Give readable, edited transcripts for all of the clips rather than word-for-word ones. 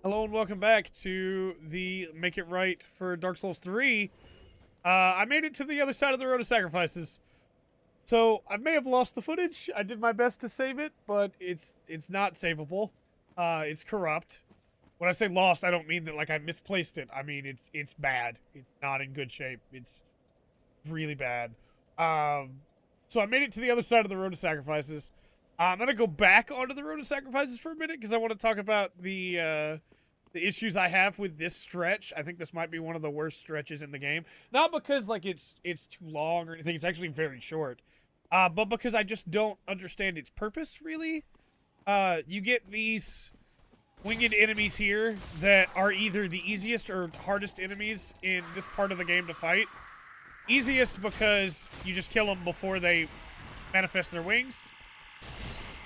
Hello and welcome back to the Make It Right for Dark Souls 3. I made it to the other side of the road of sacrifices. So I may have lost the footage. I did my best to save it, but it's not savable. It's corrupt. When I say lost, I don't mean that like I misplaced it. I mean it's bad. It's not in good shape. It's really bad. Um, so I made it to the other side of the road of sacrifices. I'm gonna go back onto the road of sacrifices for a minute because I want to talk about the issues I have with this stretch. I think this might be one of the worst stretches in the game. Not because like it's too long or anything. It's actually very short. But because I just don't understand its purpose really. You get these winged enemies here that are either the easiest or hardest enemies in this part of the game to fight. Easiest because you just kill them before they manifest their wings.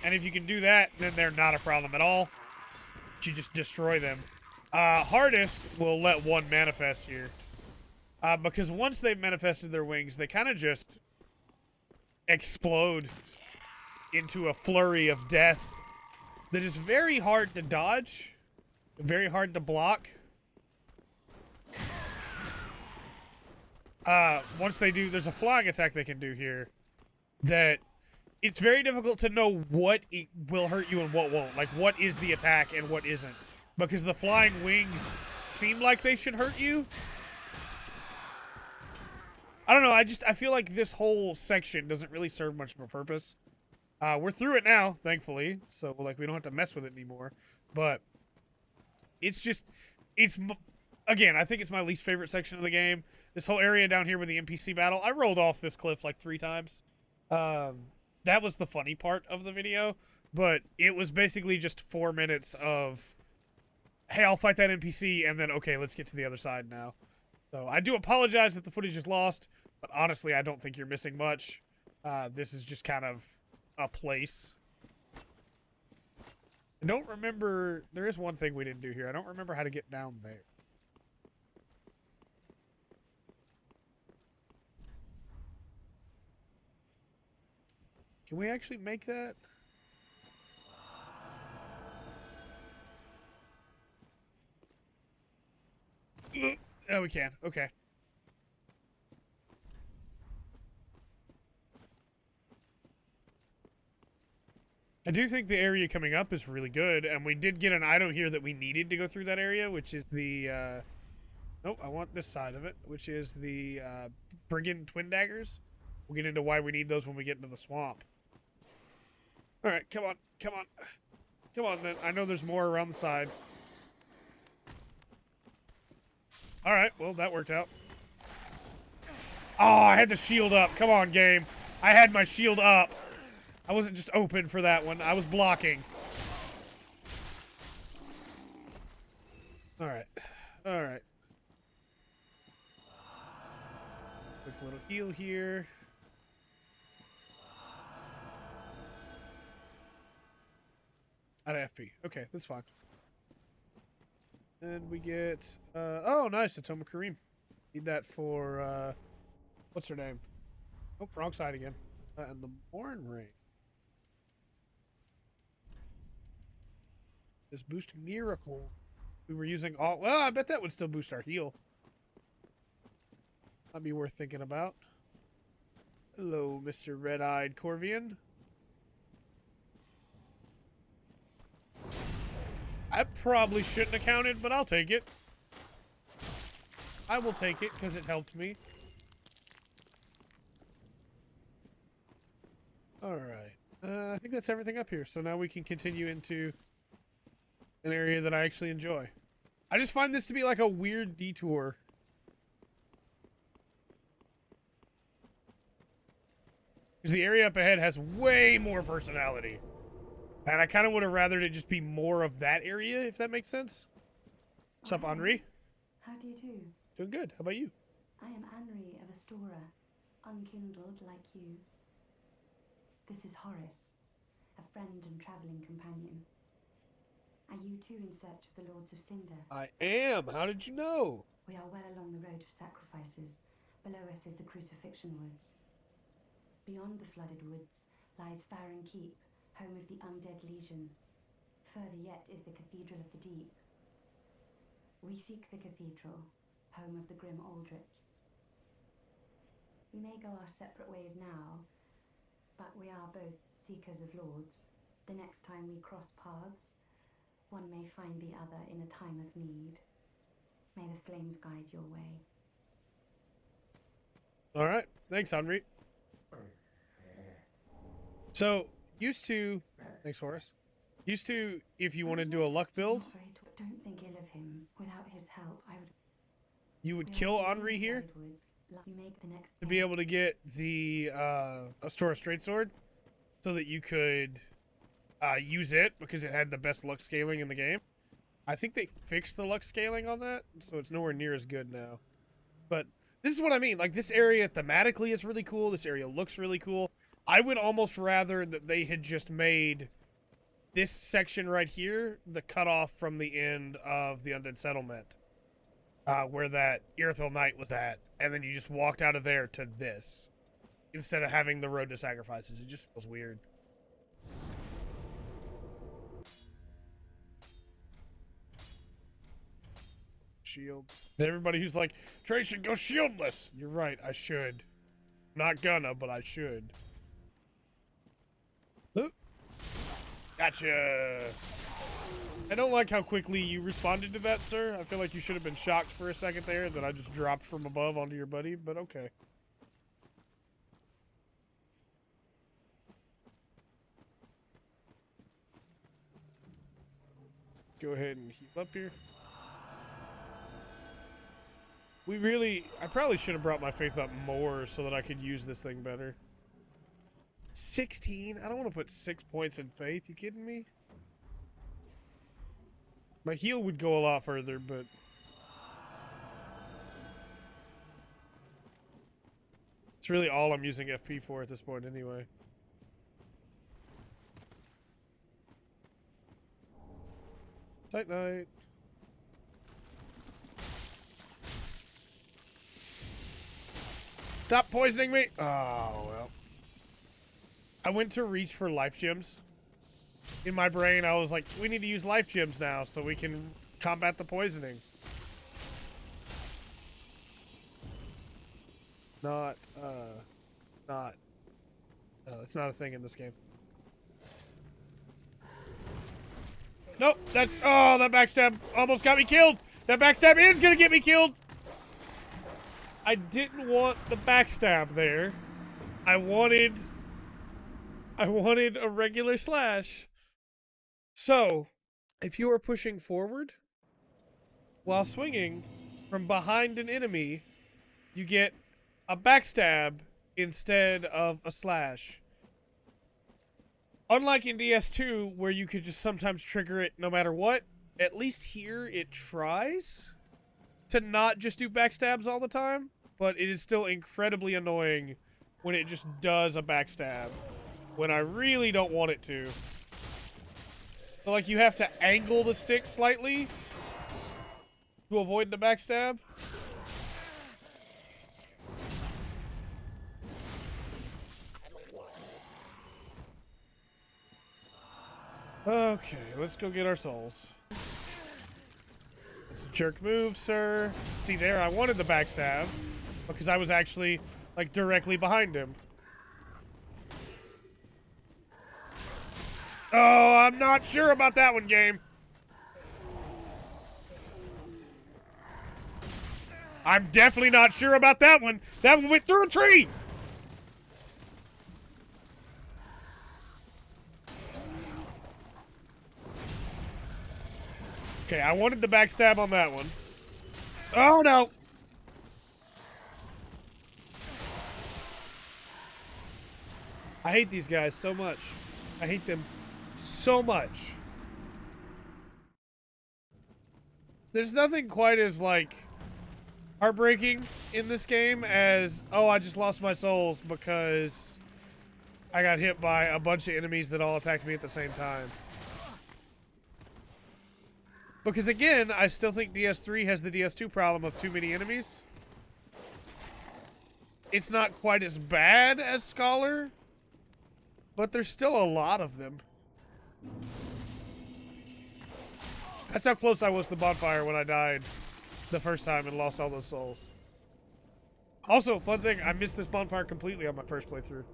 And if you can do that, then they're not a problem at all. You just destroy them. Hardest will let one manifest here. Because once they've manifested their wings, they kind of just explode into a flurry of death that is very hard to dodge, very hard to block. Once they do, there's a flying attack they can do here that it's very difficult to know what will hurt you and what won't. Like, what is the attack and what isn't. Because the flying wings seem like they should hurt you. I don't know, I feel like this whole section doesn't really serve much of a purpose. We're through it now, thankfully, so, like, we don't have to mess with it anymore. But it's just, again, I think it's my least favorite section of the game. This whole area down here with the NPC battle, I rolled off this cliff like 3 times. That was the funny part of the video, but it was basically just 4 minutes of, hey, I'll fight that NPC, and then, okay, let's get to the other side now. So I do apologize that the footage is lost, but honestly, I don't think you're missing much. This is just kind of a place. I don't remember, there is one thing we didn't do here. I don't remember how to get down there. Can we actually make that? Oh, we can. Okay. I do think the area coming up is really good, and we did get an item here that we needed to go through that area, which is the, nope, I want this side of it, which is the, Brigand Twin Daggers. We'll get into why we need those when we get into the swamp. Alright, come on, come on. Come on, then. I know there's more around the side. Alright, well, that worked out. Oh, I had the shield up. Come on, game. I had my shield up. I wasn't just open for that one. I was blocking. Alright. Alright. Quick little heal here. Out of FP. Okay, that's fine. And we get, oh, nice, a Toma Kareem. Need that for, what's her name? Oh, wrong side again. And the Morn Ring. This boost miracle. We were using all, well, I bet that would still boost our heal. That'd be worth thinking about. Hello, Mr. Red-Eyed Corvian. I probably shouldn't have counted, but I'll take it. I will take it because it helped me. Alright. I think that's everything up here. So now we can continue into an area that I actually enjoy. I just find this to be like a weird detour. Because the area up ahead has way more personality. And I kind of would have rathered it just be more of that area, if that makes sense. What's up, Henri? How do you do? Doing good. How about you? I am Anri of Astora, unkindled like you. This is Horace, a friend and travelling companion. Are you too in search of the Lords of Cinder? I am. How did you know? We are well along the road of sacrifices. Below us is the Crucifixion Woods. Beyond the flooded woods lies Farron Keep, home of the Undead Legion. Further yet is the Cathedral of the Deep, We seek the cathedral, home of the grim Aldrich. We may go our separate ways now, but we are both seekers of lords. The next time we cross paths, one may find the other in a time of need. May the flames guide your way. All right. Thanks, Henri. So, thanks, Horace. Used to, if you want to do a luck build, Don't think ill of him. Without his help, you would kill Henri here to be able to get the Astora Straight Sword, so that you could use it because it had the best luck scaling in the game. I think they fixed the luck scaling on that, so it's nowhere near as good now. But this is what I mean. Like, this area thematically is really cool. This area looks really cool. I would almost rather that they had just made this section right here the cutoff from the end of the Undead Settlement, where that Irithel Knight was at, and then you just walked out of there to this, instead of having the road to sacrifices. It just feels weird. Shield. Everybody who's like, Trey should go shieldless. You're right, I should. Not gonna, but I should. Oop. Gotcha. I don't like how quickly you responded to that, sir. I feel like you should have been shocked for a second there, that I just dropped from above onto your buddy, but okay. Go ahead and heal up here. I probably should have brought my faith up more so that I could use this thing better. 16? I don't want to put 6 points in faith. You kidding me? My heal would go a lot further, but... it's really all I'm using FP for at this point anyway. Tight night. Stop poisoning me! Oh, well. I went to reach for life gems. In my brain, I was like, we need to use life gems now so we can combat the poisoning. It's not a thing in this game. Nope, oh, that backstab almost got me killed! That backstab is gonna get me killed! I didn't want the backstab there. I wanted a regular slash. So, if you are pushing forward while swinging from behind an enemy, you get a backstab instead of a slash. Unlike in DS2, where you could just sometimes trigger it no matter what, at least here it tries to not just do backstabs all the time, but it is still incredibly annoying when it just does a backstab when I really don't want it to. So, like, you have to angle the stick slightly to avoid the backstab. Okay, let's go get our souls. It's a jerk move, sir. See there, I wanted the backstab because I was actually, like, directly behind him. Oh, I'm not sure about that one, game. I'm definitely not sure about that one. That one went through a tree. Okay, I wanted the backstab on that one. Oh, no. I hate these guys so much. I hate them so much. There's nothing quite as, like, heartbreaking in this game as, oh, I just lost my souls because I got hit by a bunch of enemies that all attacked me at the same time. Because, again, I still think DS3 has the DS2 problem of too many enemies. It's not quite as bad as Scholar, but there's still a lot of them. That's how close I was to bonfire when I died the first time and lost all those souls. Also, fun thing, I missed this bonfire completely on my first playthrough.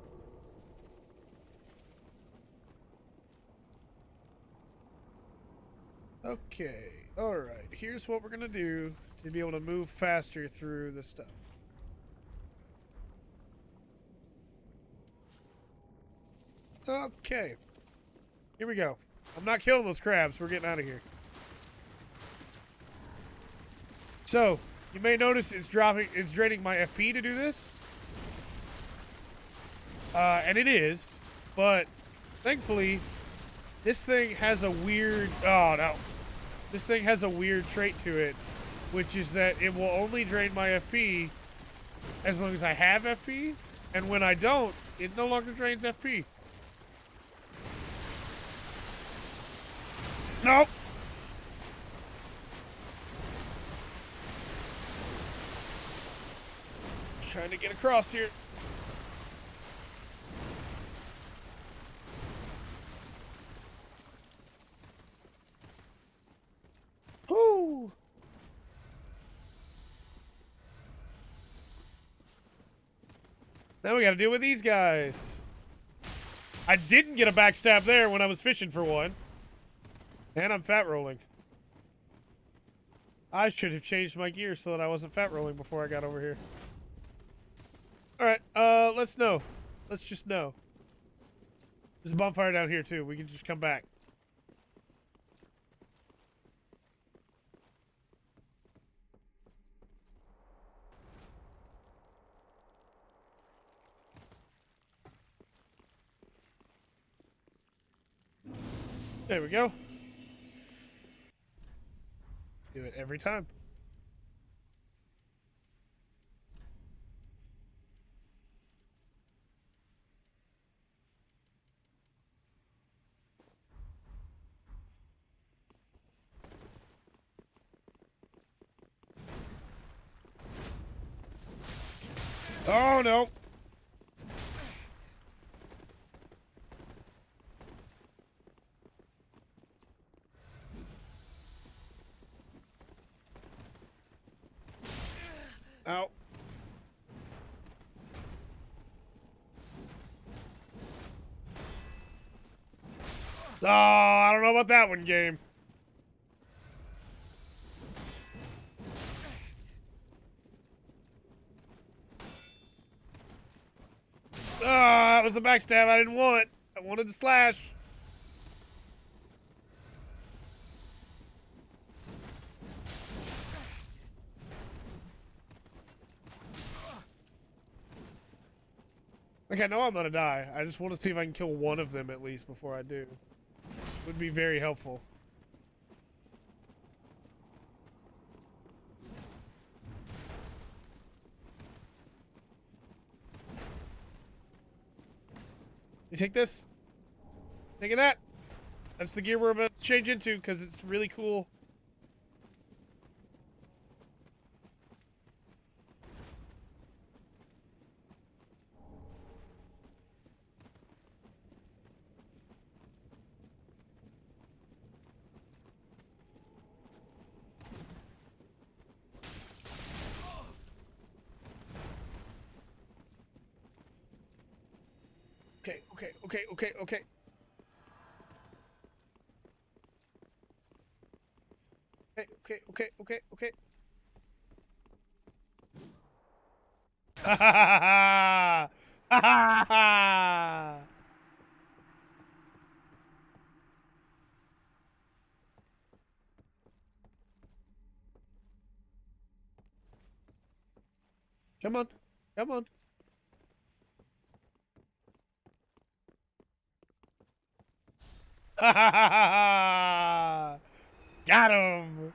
Okay, alright. Here's what we're gonna do to be able to move faster through the stuff. Okay. Here we go. I'm not killing those crabs. We're getting out of here. So, you may notice it's draining my FP to do this. And it is, but thankfully, this thing has a weird, oh no. This thing has a weird trait to it, which is that it will only drain my FP as long as I have FP, and when I don't, it no longer drains FP. Nope. Trying to get across here. Whoo! Now we gotta deal with these guys. I didn't get a backstab there when I was fishing for one. And I'm fat rolling. I should have changed my gear so that I wasn't fat rolling before I got over here. Alright, let's know. Let's just know. There's a bonfire down here too. We can just come back. There we go. Do it every time. Oh no. Ow. Oh, I don't know about that one, game. Oh, that was the backstab I didn't want. I wanted to slash. Like, I know I'm gonna die. I just want to see if I can kill one of them at least before I do. Would be very helpful. You take this? Taking that? That's the gear we're about to change into because it's really cool. Okay, okay, okay, okay, okay. Okay, okay, okay, okay. Ha ha ha ha! Ha ha ha! Come on. Come on. Ha ha ha ha! Got him!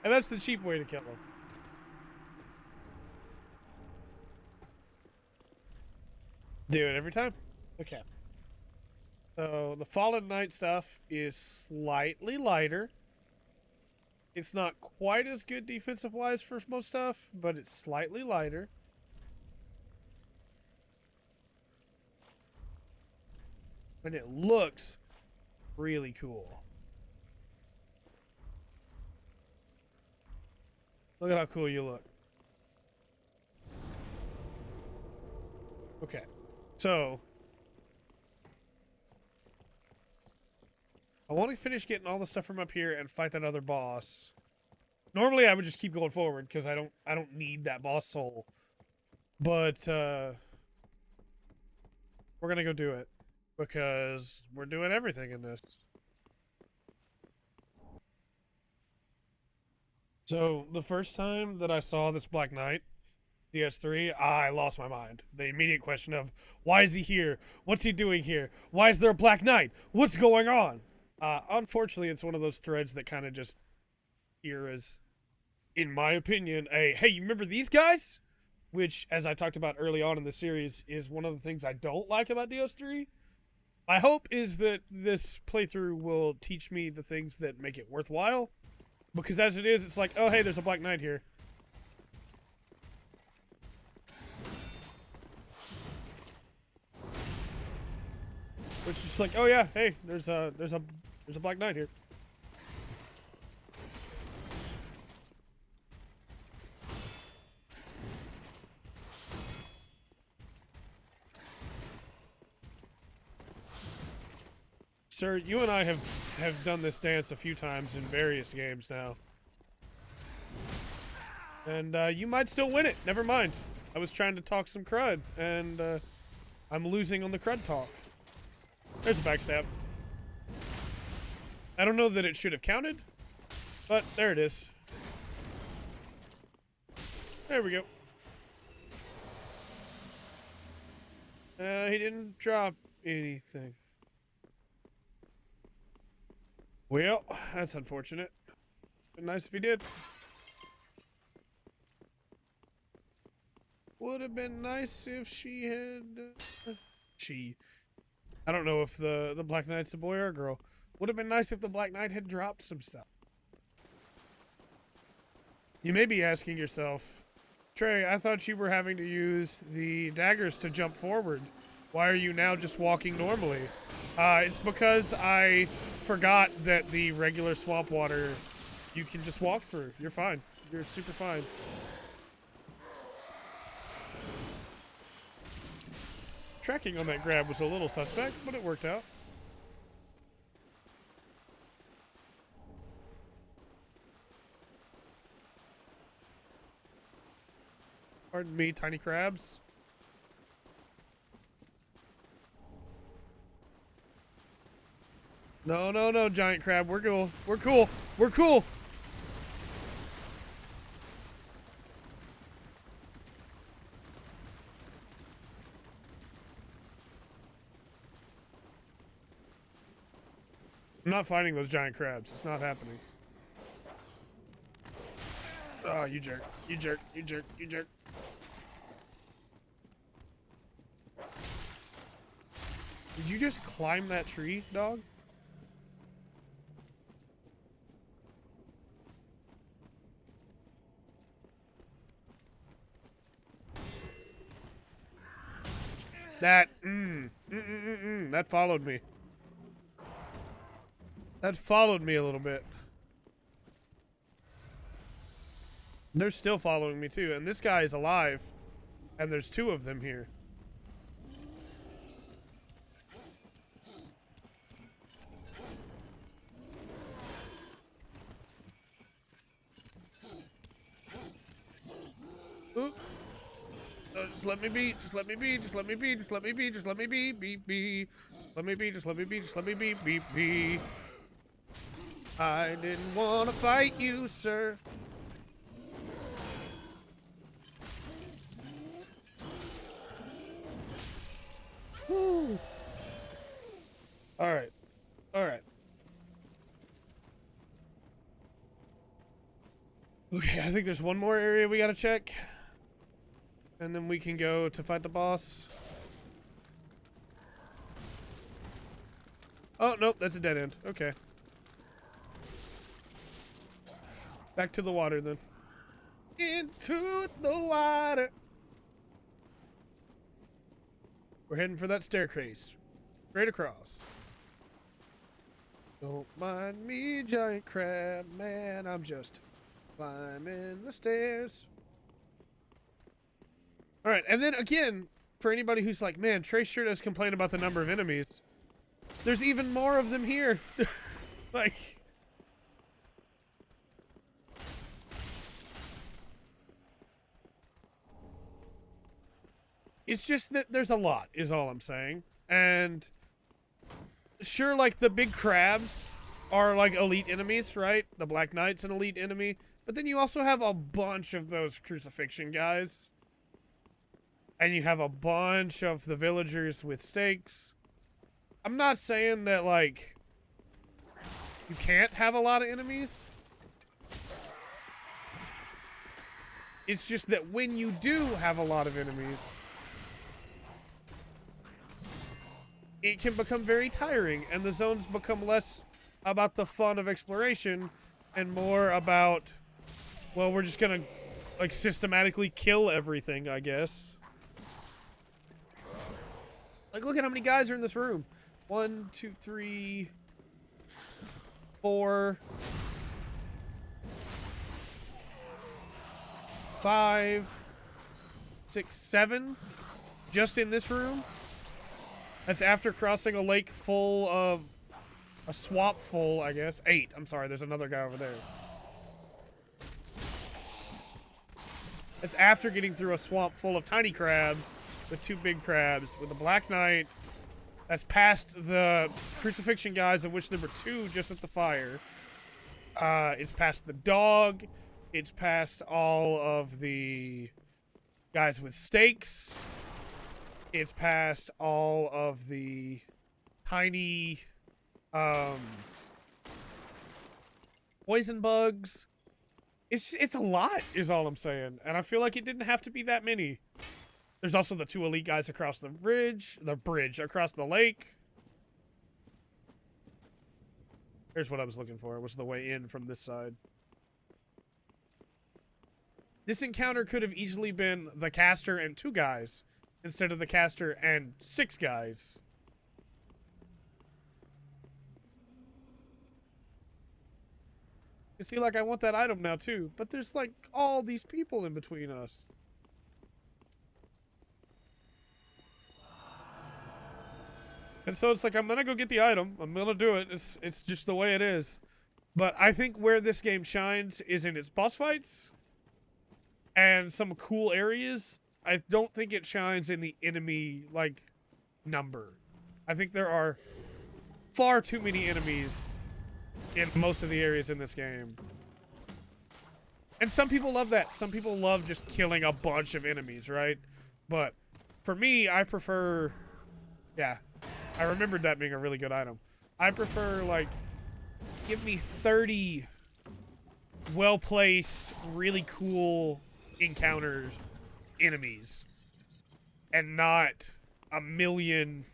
And that's the cheap way to kill him. Do it every time. Okay. So the Fallen Knight stuff is slightly lighter. It's not quite as good defensive-wise for most stuff, but it's slightly lighter. And it looks really cool. Look at how cool you look. Okay. So, I want to finish getting all the stuff from up here and fight that other boss. Normally, I would just keep going forward because I don't need that boss soul. But we're gonna go do it because we're doing everything in this. So the first time that I saw this Black Knight DS3, I lost my mind. The immediate question of, why is he here? What's he doing here? Why is there a Black Knight? What's going on? Unfortunately, it's one of those threads that kind of just here is, in my opinion, hey, you remember these guys? Which, as I talked about early on in the series, is one of the things I don't like about DS3. My hope is that this playthrough will teach me the things that make it worthwhile. Because as it is, it's like, oh, hey, there's a Black Knight here. Which is just like, oh yeah, hey, there's a Black Knight here. Sir, you and I have done this dance a few times in various games now. And you might still win it. Never mind. I was trying to talk some crud, and I'm losing on the crud talk. There's a backstab. I don't know that it should have counted, but there it is. There we go. He didn't drop anything. Well, that's unfortunate. Been nice if he did. Would have been nice if she had... I don't know if the Black Knight's a boy or a girl. Would have been nice if the Black Knight had dropped some stuff. You may be asking yourself, Trey, I thought you were having to use the daggers to jump forward. Why are you now just walking normally? It's because I forgot that the regular swamp water you can just walk through. You're fine. You're super fine. Tracking on that grab was a little suspect, but it worked out. Pardon me, tiny crabs. No, giant crab. We're cool. We're cool. We're cool. I'm not fighting those giant crabs. It's not happening. Oh, you jerk. You jerk. You jerk. You jerk. Did you just climb that tree, dog? That, that followed me. That followed me a little bit. They're still following me too, and this guy is alive, and there's two of them here. Ooh. Just let me be, just let me be, just let me be, just let me be, just let me be, be. Let me be, just let me be, just let me be, be. I didn't want to fight you, sir. Woo. All right. All right. Okay, I think there's one more area we gotta check. And then we can go to fight the boss. Oh, nope, that's a dead end. Okay. Back to the water, then. Into the water. We're heading for that staircase. Straight across. Don't mind me, giant crab, man. I'm just Climbing the stairs. All right, and then again, for anybody who's like, man, Trace sure does complain about the number of enemies. There's even more of them here. Like, it's just that there's a lot, is all I'm saying. And sure, like, the big crabs are like elite enemies, right? The Black Knight's an elite enemy. But then you also have a bunch of those crucifixion guys. And you have a bunch of the villagers with stakes. I'm not saying that, like, you can't have a lot of enemies. It's just that when you do have a lot of enemies, it can become very tiring, and the zones become less about the fun of exploration and more about, well, we're just gonna, like, systematically kill everything, I guess. Like, look at how many guys are in this room. 1, 2, 3, 4, 5, 6, 7, just in this room. That's after crossing a lake full of, a swamp full, I guess. 8, I'm sorry, there's another guy over there. It's after getting through a swamp full of tiny crabs, with 2 big crabs, with a Black Knight. That's past the crucifixion guys, of which there were 2 just at the fire. It's past the dog. It's past all of the guys with stakes. It's past all of the tiny poison bugs. It's a lot, is all I'm saying. And I feel like it didn't have to be that many. There's also the 2 elite guys across the bridge across the lake. Here's what I was looking for. Was the way in from this side. This encounter could have easily been the caster and 2 guys instead of the caster and 6 guys. You see, like, I want that item now too, but there's like all these people in between us. And so it's like, I'm gonna go get the item. I'm gonna do it. It's just the way it is. But I think where this game shines is in its boss fights and some cool areas. I don't think it shines in the enemy, like, number. I think there are far too many enemies in most of the areas in this game. And some people love that. Some people love just killing a bunch of enemies, right? But for me, I prefer... Yeah. I remembered that being a really good item. I prefer, like, give me 30 well-placed, really cool encounters, enemies, and not a million.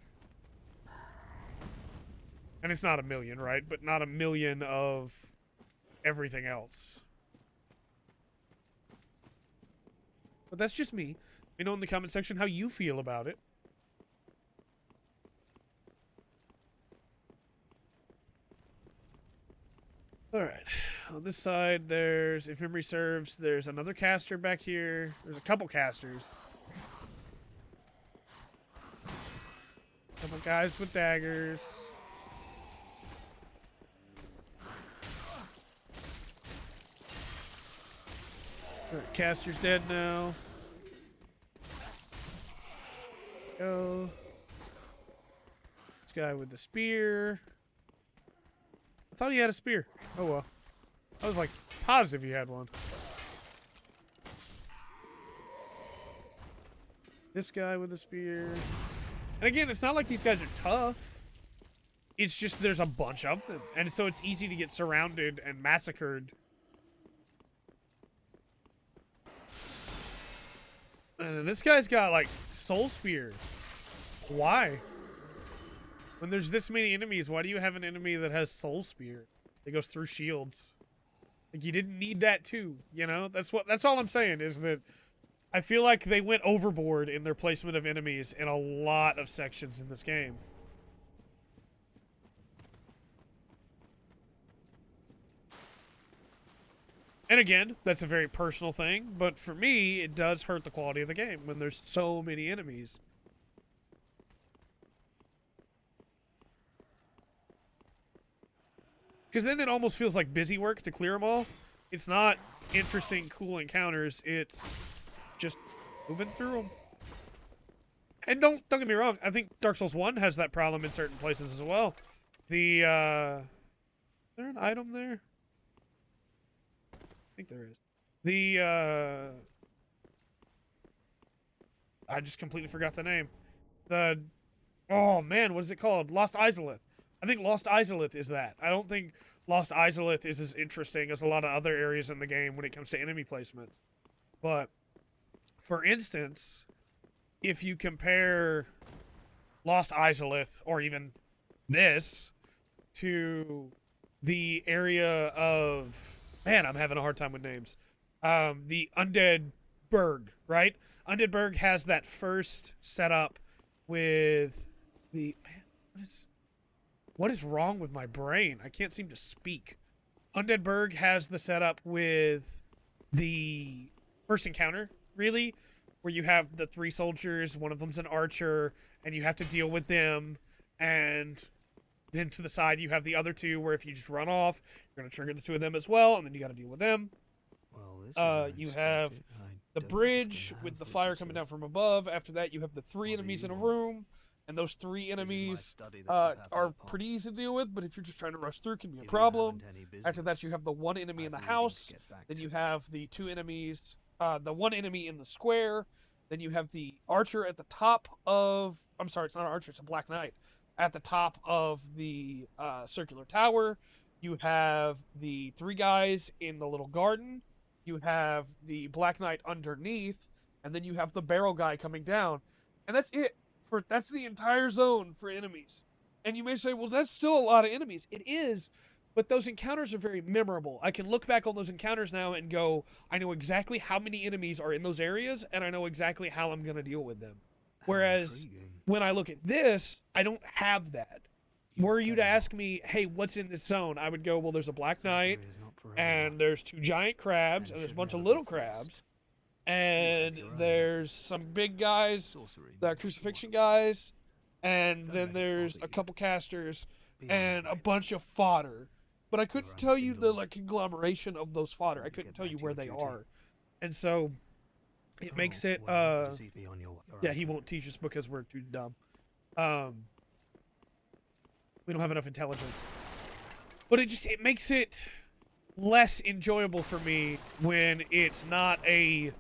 And it's not a million, right? But not a million of everything else. But that's just me. Let me know in the comment section how you feel about it. Alright, on this side there's, if memory serves, there's another caster back here. There's a couple casters. Couple guys with daggers. Alright, caster's dead now. Go. This guy with the spear. I thought he had a spear. Oh well. I was like positive he had one. This guy with the spear. And again, it's not like these guys are tough. It's just there's a bunch of them. And so it's easy to get surrounded and massacred. And this guy's got like soul spear. Why? When there's this many enemies, why do you have an enemy that has soul spear? It goes through shields. Like, you didn't need that too, you know? That's all I'm saying, is that I feel like they went overboard in their placement of enemies in a lot of sections in this game. And again, that's a very personal thing, but for me, it does hurt the quality of the game when there's so many enemies. Because then it almost feels like busy work to clear them all. It's not interesting, cool encounters. It's just moving through them. And don't get me wrong. I think Dark Souls 1 has that problem in certain places as well. The, is there an item there? I think there is. The, I just completely forgot the name. The, oh man, what is it called? Lost Izalith. I think Lost Izalith is that. I don't think Lost Izalith is as interesting as a lot of other areas in the game when it comes to enemy placements. But, for instance, if you compare Lost Izalith, or even this, to the area of... Man, I'm having a hard time with names. The Undead Berg, right? Undead Berg has that first setup with the... Man, what is wrong with my brain? I can't seem to speak. Undead Berg has the setup with the first encounter, really, where you have the 3 soldiers, one of them's an archer, and you have to deal with them, and then to the side you have the other 2, where if you just run off, you're going to trigger the 2 of them as well, and then you got to deal with them. Well, you have the bridge with the fire coming down from above. After that, you have the 3 enemies in a room. And those 3 enemies are pretty easy to deal with, but if you're just trying to rush through, it can be a problem. After that, you have the 1 enemy in the house. Then you have the 2 enemies, the 1 enemy in the square. Then you have the archer at the top of... I'm sorry, it's not an archer, it's a Black Knight. At the top of the circular tower. You have the 3 guys in the little garden. You have the Black Knight underneath. And then you have the barrel guy coming down. And that's it. That's the entire zone for enemies. And you may say, well, that's still a lot of enemies. It is, but those encounters are very memorable. I can look back on those encounters now and go, I know exactly how many enemies are in those areas, and I know exactly how I'm going to deal with them. Whereas, when I look at this, I don't have that. Were you to ask me, hey, what's in this zone? I would go, well, there's a Black Knight, and there's 2 giant crabs, and there's a bunch of little crabs. And there's some big guys, the crucifixion guys, and then there's a couple casters, and a bunch of fodder. But I couldn't tell you the conglomeration of those fodder. I couldn't tell you where they are. And so, it makes it, yeah, he won't teach us because we're too dumb. We don't have enough intelligence. But it makes it less enjoyable for me when it's not a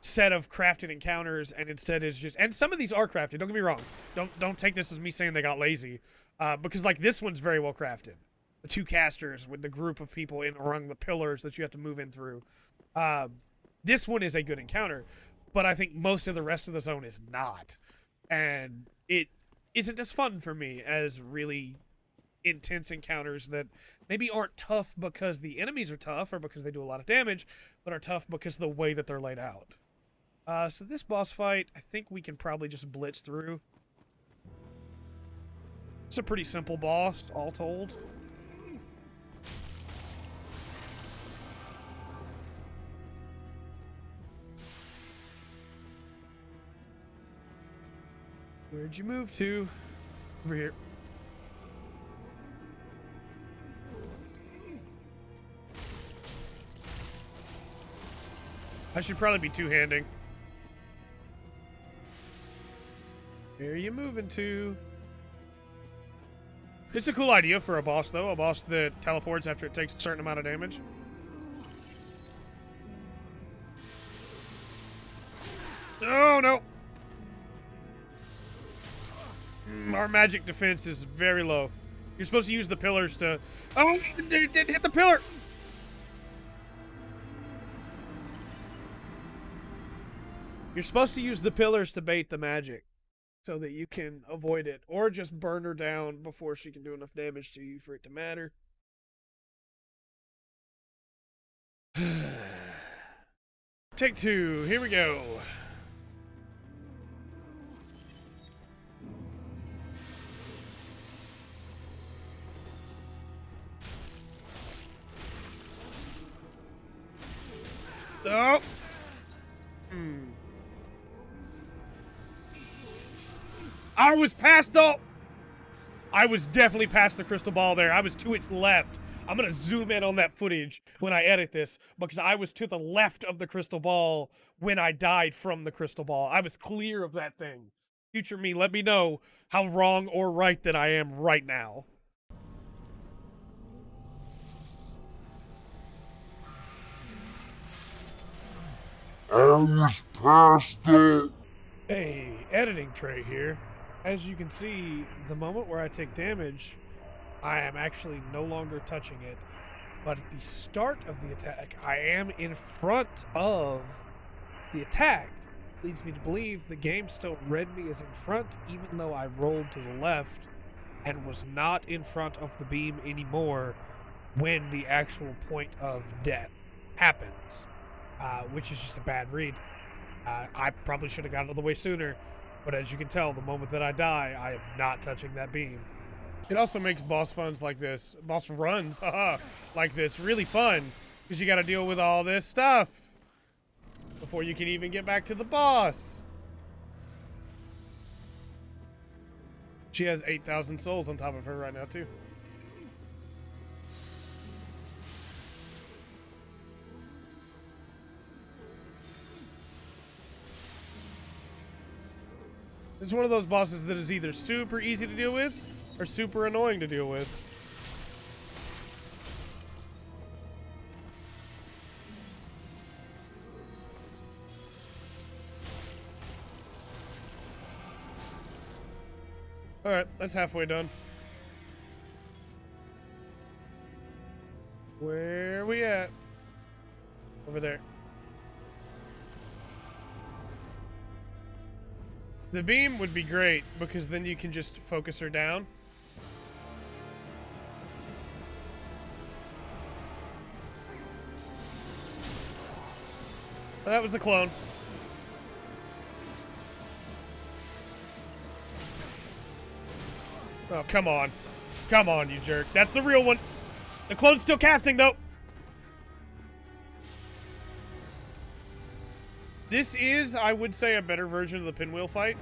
set of crafted encounters and instead is just... And some of these are crafted, don't get me wrong. Don't take this as me saying they got lazy. Because this one's very well crafted. The 2 casters with the group of people in around the pillars that you have to move in through. This one is a good encounter, but I think most of the rest of the zone is not. And it isn't as fun for me as really intense encounters that maybe aren't tough because the enemies are tough or because they do a lot of damage, but are tough because of the way that they're laid out. So this boss fight, I think we can probably just blitz through. It's a pretty simple boss, all told. Where'd you move to? Over here. I should probably be two-handing. Where are you moving to? It's a cool idea for a boss, though. A boss that teleports after it takes a certain amount of damage. Oh, no. Our magic defense is very low. You're supposed to use the pillars to... Oh, it didn't hit the pillar! You're supposed to use the pillars to bait the magic so that you can avoid it, or just burn her down before she can do enough damage to you for it to matter. Take 2. Here we go. Oh. I was past the... I was definitely past the crystal ball there. I was to its left. I'm going to zoom in on that footage when I edit this because I was to the left of the crystal ball when I died from the crystal ball. I was clear of that thing. Future me, let me know how wrong or right that I am right now. I was past the... Hey, editing tray here. As you can see, the moment where I take damage, I am actually no longer touching it. But at the start of the attack, I am in front of the attack. Leads me to believe the game still read me as in front, even though I rolled to the left and was not in front of the beam anymore when the actual point of death happens, which is just a bad read. I probably should have gotten out of the way sooner, but as you can tell, the moment that I die, I am not touching that beam. It also makes boss runs like this, like this, really fun, because you got to deal with all this stuff before you can even get back to the boss. She has 8,000 souls on top of her right now, too. This is one of those bosses that is either super easy to deal with or super annoying to deal with. Alright, that's halfway done. Where are we at? Over there. The beam would be great because then you can just focus her down. Oh, that was the clone. Oh, come on. Come on, you jerk. That's the real one. The clone's still casting, though. This is, I would say, a better version of the pinwheel fight.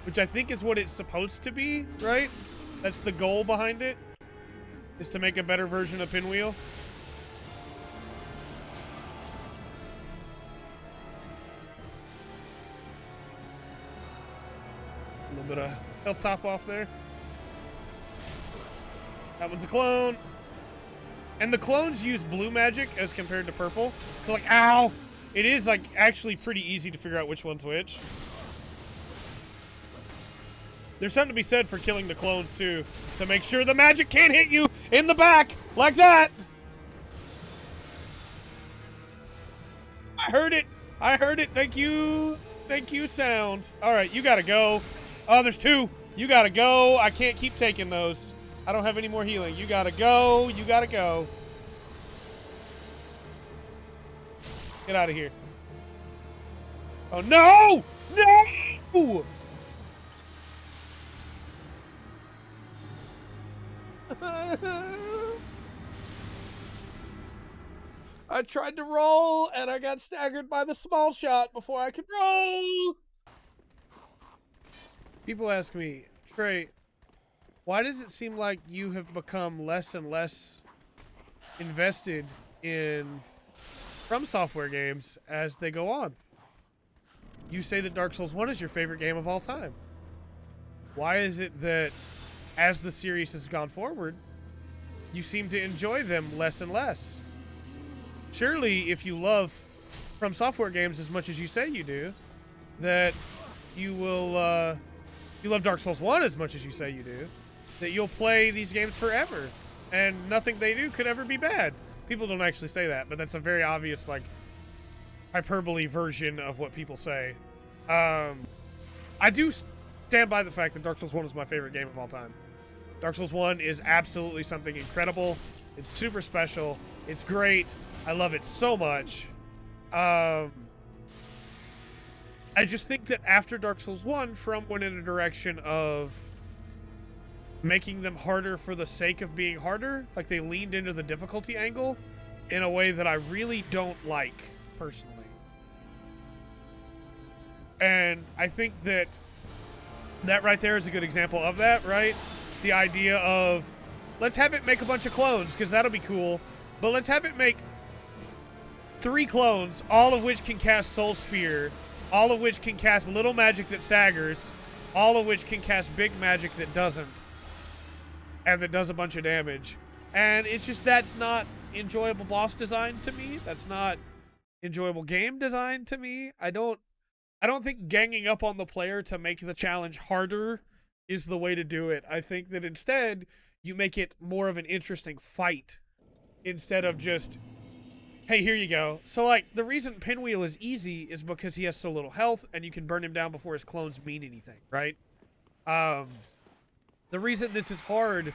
Which I think is what it's supposed to be, right? That's the goal behind it. Is to make a better version of pinwheel. A little bit of health top off there. That one's a clone. And the clones use blue magic as compared to purple. So like, ow! It is like actually pretty easy to figure out which one's which. There's something to be said for killing the clones too, to make sure the magic can't hit you in the back like that. I heard it. I heard it. Thank you. Thank you, sound. All right, you gotta go. Oh, there's two. You gotta go. I can't keep taking those. I don't have any more healing. You gotta go. You gotta go. Get out of here. Oh, no! No! I tried to roll, and I got staggered by the small shot before I could roll! People ask me, Trey, why does it seem like you have become less and less invested in From Software games as they go on? You say that Dark Souls 1 is your favorite game of all time. Why is it that as the series has gone forward, you seem to enjoy them less and less? Surely, if you love From Software games as much as you say you do, that you will, you love Dark Souls 1 as much as you say you do, that you'll play these games forever, and nothing they do could ever be bad. People don't actually say that, but that's a very obvious, like, hyperbole version of what people say. I do stand by the fact that Dark Souls 1 is my favorite game of all time. Dark Souls 1 is absolutely something incredible. It's super special. It's great. I love it so much. I just think that after Dark Souls 1, From went in a direction of making them harder for the sake of being harder. Like, they leaned into the difficulty angle. in a way that I really don't like, personally. And I think that right there is a good example of that, right? The idea of, let's have it make a bunch of clones, because that'll be cool, but let's have it make 3 clones, all of which can cast Soul Spear, all of which can cast little magic that staggers, all of which can cast big magic that doesn't, and that does a bunch of damage. And it's just, that's not enjoyable boss design to me. That's not enjoyable game design to me. I don't think ganging up on the player to make the challenge harder is the way to do it. I think that instead, you make it more of an interesting fight instead of just, hey, here you go. So, like, the reason Pinwheel is easy is because he has so little health, and you can burn him down before his clones mean anything, right? The reason this is hard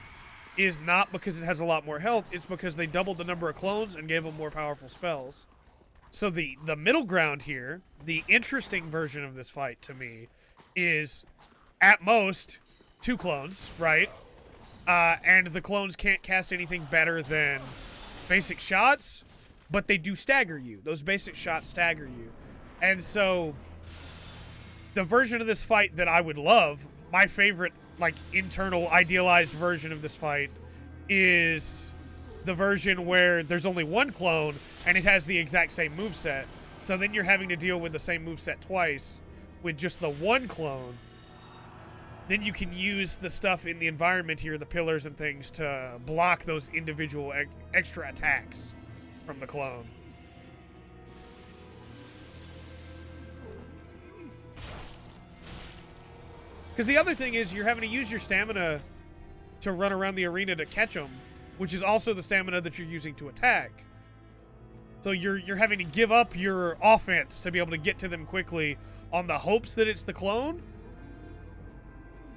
is not because it has a lot more health, it's because they doubled the number of clones and gave him more powerful spells. So the middle ground here, the interesting version of this fight to me, is at most 2 clones, right? And the clones can't cast anything better than basic shots, but they do stagger you. Those basic shots stagger you. And so the version of this fight that I would love, my favorite, like, internal idealized version of this fight, is the version where there's only 1 clone and it has the exact same moveset. So then you're having to deal with the same moveset twice with just the 1 clone. Then you can use the stuff in the environment here, the pillars and things, to block those individual extra attacks from the clone. Because the other thing is you're having to use your stamina to run around the arena to catch them, which is also the stamina that you're using to attack. So you're having to give up your offense to be able to get to them quickly on the hopes that it's the clone,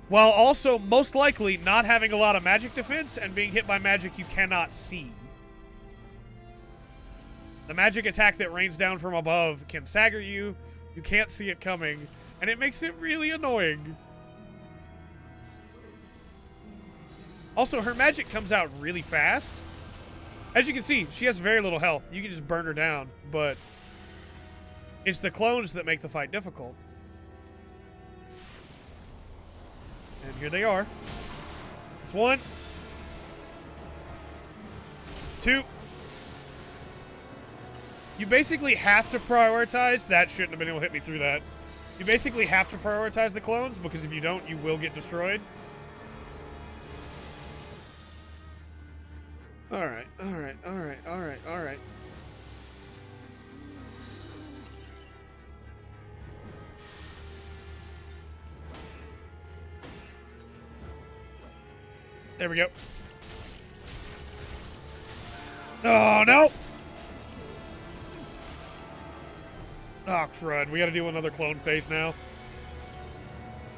while also most likely not having a lot of magic defense and being hit by magic you cannot see. The magic attack that rains down from above can stagger you, you can't see it coming, and it makes it really annoying. Also, her magic comes out really fast. As you can see, she has very little health. You can just burn her down, but it's the clones that make the fight difficult. And here they are. It's 1, 2. You basically have to prioritize. That shouldn't have been able to hit me through that. You basically have to prioritize the clones, because if you don't, you will get destroyed. Alright, alright, alright, alright, alright. There we go. Oh, no! Oh, crud. We gotta do another clone phase now.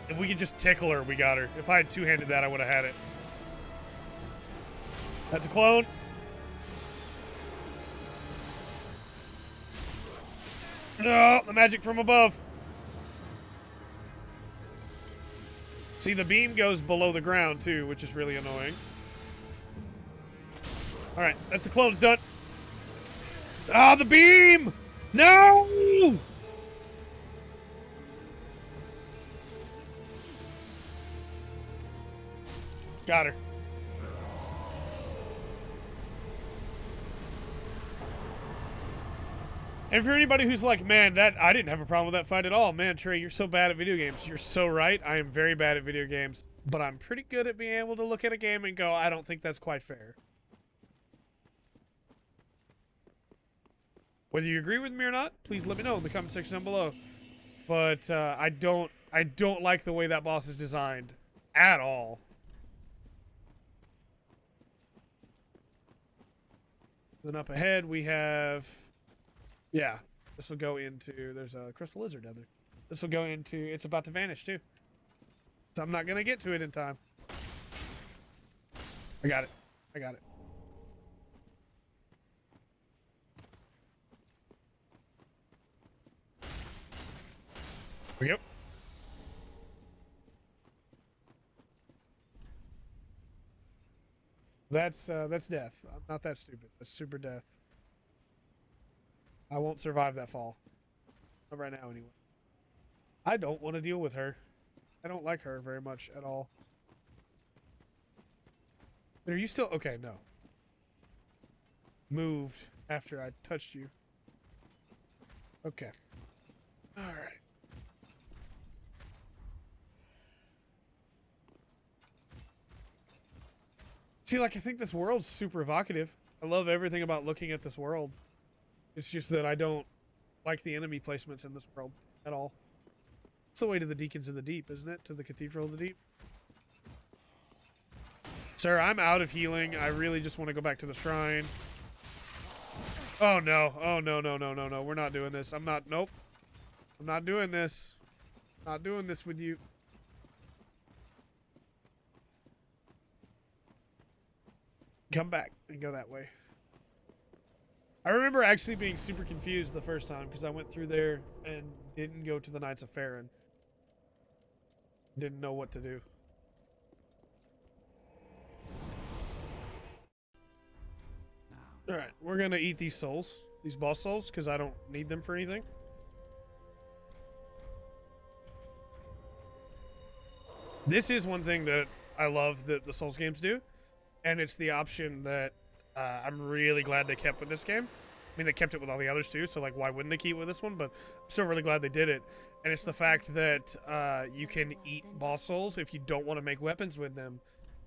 If we could just tickle her, we got her. If I had two-handed that, I would have had it. That's a clone. No, the magic from above. See, the beam goes below the ground, too, which is really annoying. All right, that's the clone's done. Ah, the beam! No! Got her. And for anybody who's like, man, I didn't have a problem with that fight at all. Man, Trey, you're so bad at video games. You're so right. I am very bad at video games. But I'm pretty good at being able to look at a game and go, I don't think that's quite fair. Whether you agree with me or not, please let me know in the comment section down below. But I don't like the way that boss is designed at all. Then up ahead we have, yeah, this will go into, there's a crystal lizard down there. This will go into, it's about to vanish too. So I'm not going to get to it in time. I got it. I got it. There we go. That's death. I'm not that stupid. That's super death. I won't survive that fall. Not right now, anyway. I don't want to deal with her. I don't like her very much at all. But are you still... Okay, no. Moved after I touched you. Okay. Alright. See, like, I think this world's super evocative. I love everything about looking at this world. It's just that I don't like the enemy placements in this world at all. It's the way to the Deacons of the Deep, isn't it? To the Cathedral of the Deep. Sir, I'm out of healing. I really just want to go back to the shrine. Oh, no. Oh, no, no, no, no, no. We're not doing this. I'm not... Nope. I'm not doing this. Not doing this with you. Come back and go that way. I remember actually being super confused the first time because I went through there and didn't go to the Knights of Farron. Didn't know what to do. Alright, we're gonna eat these souls. These boss souls, because I don't need them for anything. This is one thing that I love that the Souls games do. And it's the option that I'm really glad they kept with this game. I mean, they kept it with all the others too, so like, why wouldn't they keep it with this one? But I'm still really glad they did it. And it's the fact that you can eat boss souls if you don't want to make weapons with them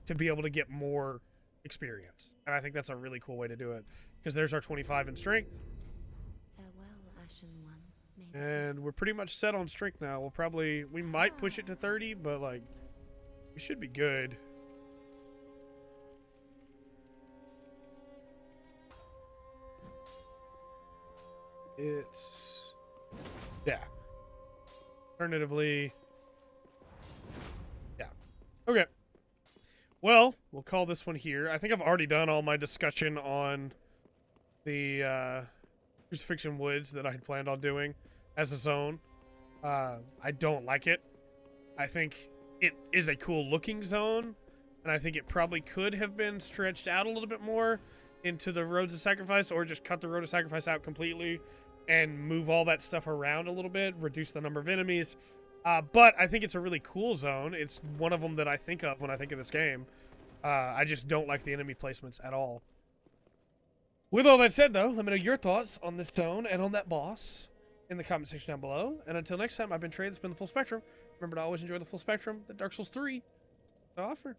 to be able to get more experience. And I think that's a really cool way to do it. Because there's our 25 in strength. Farewell, Ashen One. And we're pretty much set on strength now. We might push it to 30, but like, we should be good. It's... Yeah. Alternatively... Yeah. Okay. Well, we'll call this one here. I think I've already done all my discussion on the Crucifixion Woods that I had planned on doing as a zone. I don't like it. I think it is a cool looking zone, and I think it probably could have been stretched out a little bit more into the Roads of Sacrifice, or just cut the Road of Sacrifice out completely and move all that stuff around a little bit, reduce the number of enemies. But I think it's a really cool zone. It's one of them that I think of when I think of this game. I just don't like the enemy placements at all. With all that said, though, let me know your thoughts on this zone and on that boss in the comment section down below. And until next time, I've been Trey. This has been the Full Spectrum. Remember to always enjoy the full spectrum that Dark Souls 3 to offer.